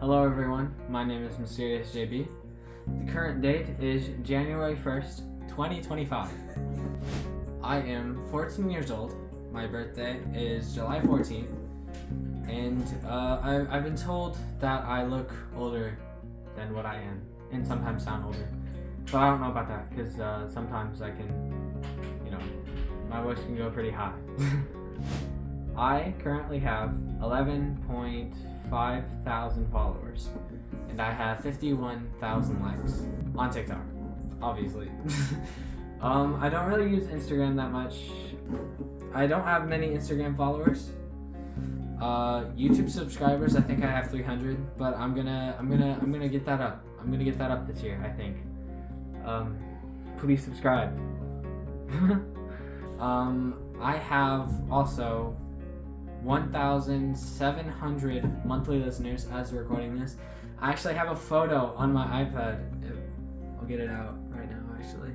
Hello everyone, my name is Mysterious JB. The current date is January 1st, 2025. I am 14 years old. My birthday is July 14th. And I've been told that I look older than what I am, and sometimes sound older. But I don't know about that, because sometimes I can, my voice can go pretty high. I currently have 11.5 thousand followers, and I have 51,000 likes on TikTok, obviously. I don't really use Instagram that much. I don't have many Instagram followers. YouTube subscribers, I think I have 300, but I'm gonna get that up. I'm gonna get that up this year, I think. Please subscribe. I have also 1,700 monthly listeners as we're recording this. I actually have a photo on my iPad. I'll get it out right now, actually.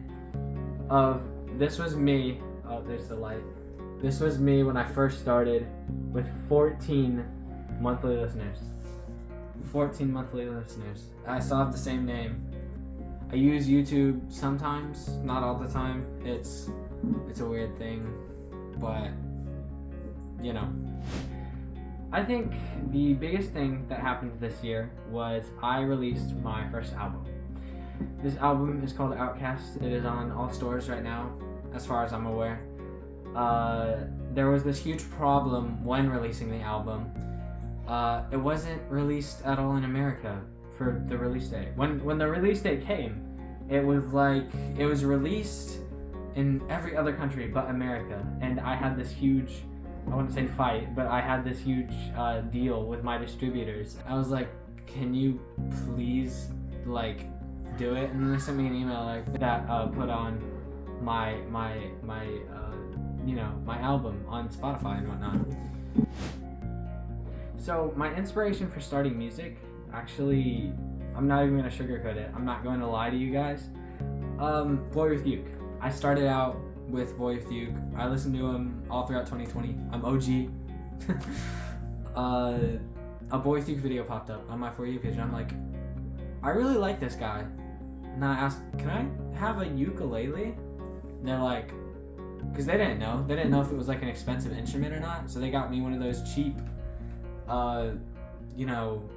This was me. Oh, there's the light. This was me when I first started with 14 monthly listeners. 14 monthly listeners. I still have the same name. I use YouTube sometimes, not all the time. It's a weird thing, but I think the biggest thing that happened this year was I released my first album. This album is called Outcast. It is on all stores right now, as far as I'm aware. There was this huge problem when releasing the album. It wasn't released at all in America for the release date. When the release date came, it was released in every other country but America, and I had this huge, I wouldn't say fight, but I had this huge deal with my distributors. I was like, can you please do it? And then they sent me an email that put on my album on Spotify and whatnot. So my inspiration for starting music, actually, I'm not even gonna sugarcoat it. I'm not going to lie to you guys. Boy With Uke. I started out with Boy With Uke. I listened to him all throughout 2020. I'm OG. A Boy With Uke video popped up on my For You page, and I'm like, I really like this guy. And then I asked, can I have a ukulele? And they're like, because they didn't know if it was like an expensive instrument or not, so they got me one of those cheap,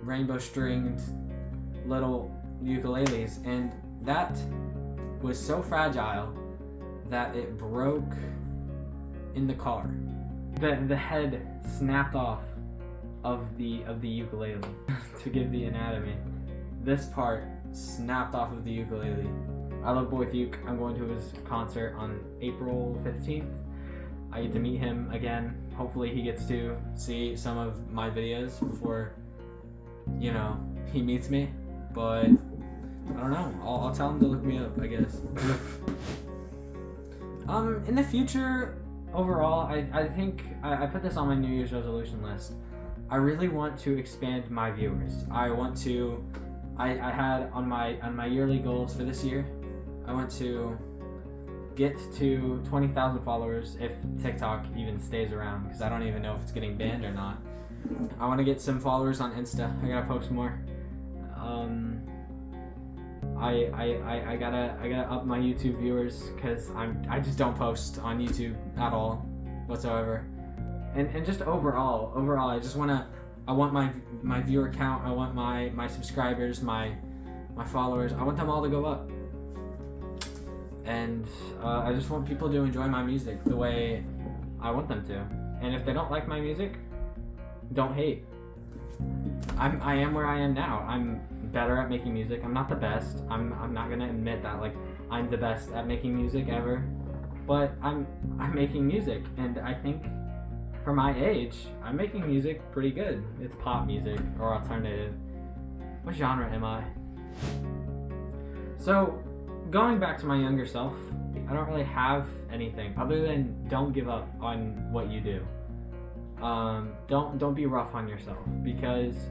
rainbow stringed little ukuleles, and that was so fragile that it broke in the car. The head snapped off of the ukulele. To give the anatomy, this part snapped off of the ukulele. I love Boy With Uke. I'm going to his concert on April 15th. I get to meet him again. Hopefully he gets to see some of my videos before, he meets me. But I don't know. I'll tell him to look me up, I guess. In the future, overall, I think I put this on my New Year's resolution list. I really want to expand my viewers. I had on my yearly goals for this year, I want to get to 20,000 followers if TikTok even stays around, because I don't even know if it's getting banned or not. I want to get some followers on Insta. I gotta post more. I gotta up my YouTube viewers, because I just don't post on YouTube at all whatsoever. And just overall, I want my viewer count, I want my subscribers, my followers, I want them all to go up. And I just want people to enjoy my music the way I want them to. And if they don't like my music, don't hate. I am where I am now. I'm better at making music. I'm not the best. I'm not gonna admit that I'm the best at making music ever. But I'm making music, and I think for my age, I'm making music pretty good. It's pop music or alternative. What genre am I? So, going back to my younger self, I don't really have anything other than don't give up on what you do. Don't be rough on yourself, because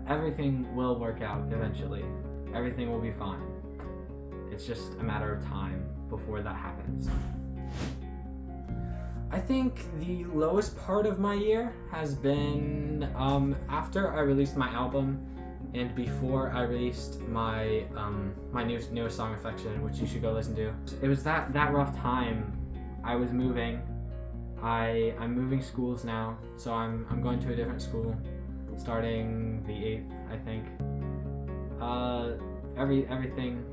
everything will work out eventually. Everything will be fine. It's just a matter of time before that happens. I think the lowest part of my year has been after I released my album and before I released my my newest song, Affection, which you should go listen to. It was that rough time. I was moving. I'm moving schools now, so I'm going to a different school starting the 8th, I think. Everything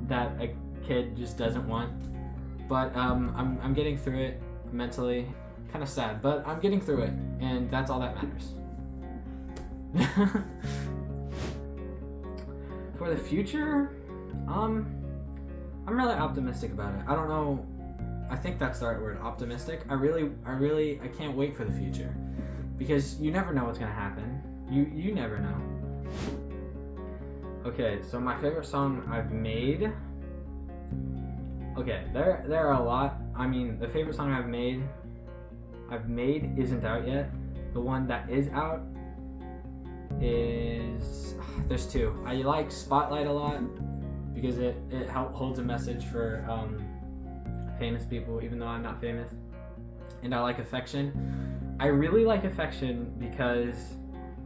that a kid just doesn't want. But I'm getting through it mentally. Kind of sad, but I'm getting through it, and that's all that matters. For the future, I'm really optimistic about it. I don't know. I think that's the right word, optimistic. I can't wait for the future, because you never know what's gonna happen. You never know. Okay, so my favorite song I've made. Okay, there are a lot. I mean, the favorite song I've made isn't out yet. The one that is out is, there's two. I like Spotlight a lot because it holds a message for famous people, even though I'm not famous. And I like Affection. I really like Affection because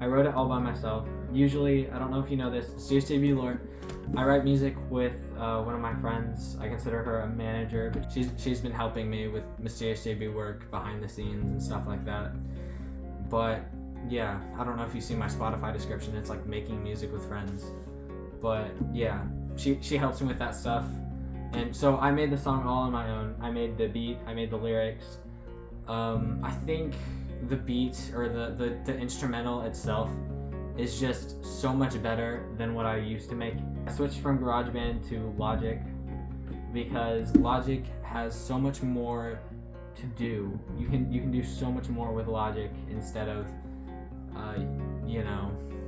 I wrote it all by myself. Usually, I don't know if you know this, Mysterious JB Lore. I write music with one of my friends. I consider her a manager, but she's been helping me with Mysterious JB work behind the scenes and stuff like that. But yeah, I don't know if you see my Spotify description. It's like making music with friends. But yeah, she helps me with that stuff. And so I made the song all on my own. I made the beat, I made the lyrics. I think the beat or the instrumental itself is just so much better than what I used to make. I switched from GarageBand to Logic because Logic has so much more to do. You can do so much more with Logic instead of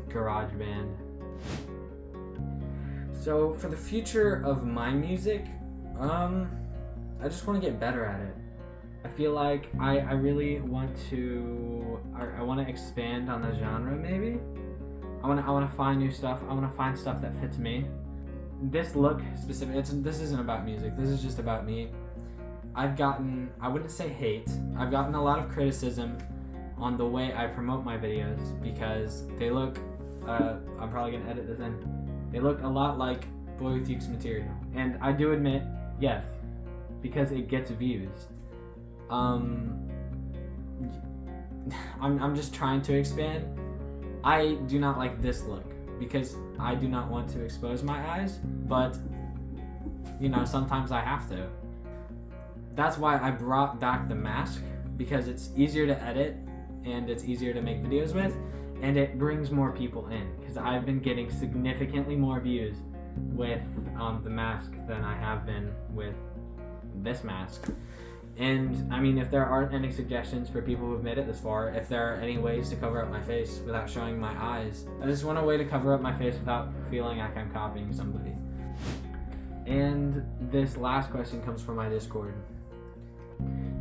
GarageBand. So for the future of my music, I just want to get better at it. I feel like I really want to expand on the genre maybe. I want to find new stuff. I want to find stuff that fits me. This look specific, this isn't about music. This is just about me. I've gotten, I wouldn't say hate, I've gotten a lot of criticism on the way I promote my videos because they look, I'm probably going to edit this in, they look a lot like Boy With Yuke's material. And I do admit, yes, because it gets views. I'm just trying to expand. I do not like this look because I do not want to expose my eyes, but sometimes I have to. That's why I brought back the mask, because it's easier to edit and it's easier to make videos with, and it brings more people in because I've been getting significantly more views with the mask than I have been with this mask. And I mean, if there aren't any suggestions for people who've made it this far, if there are any ways to cover up my face without showing my eyes, I just want a way to cover up my face without feeling like I'm copying somebody. And this last question comes from my Discord.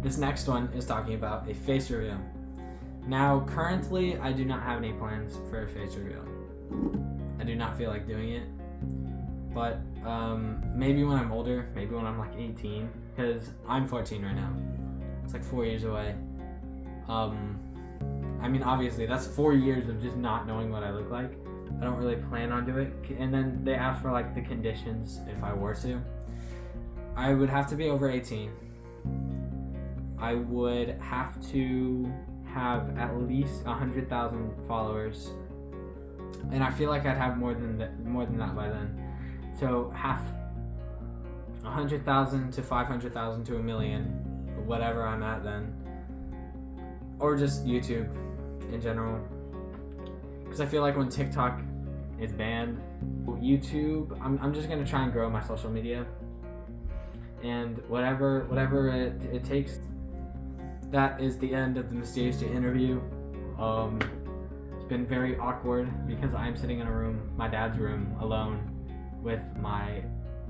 This next one is talking about a face reveal. Now, currently, I do not have any plans for a face reveal. I do not feel like doing it. But maybe when I'm older, maybe when I'm like 18, because I'm 14 right now. It's like 4 years away. I mean, obviously, that's 4 years of just not knowing what I look like. I don't really plan on doing it. And then they ask for like the conditions if I were to. I would have to be over 18. I would have to have at least 100,000 followers. And I feel like I'd have more than that by then. So half, 100,000 to 500,000 to a million, whatever I'm at then, or just YouTube in general. Because I feel like when TikTok is banned, YouTube, I'm just gonna try and grow my social media, and whatever it takes. That is the end of the Mysterious J interview. It's been very awkward because I'm sitting in a room, my dad's room, alone, with my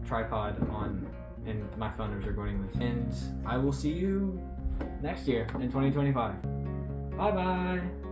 tripod on and my phone is recording this. And I will see you next year in 2025. Bye bye.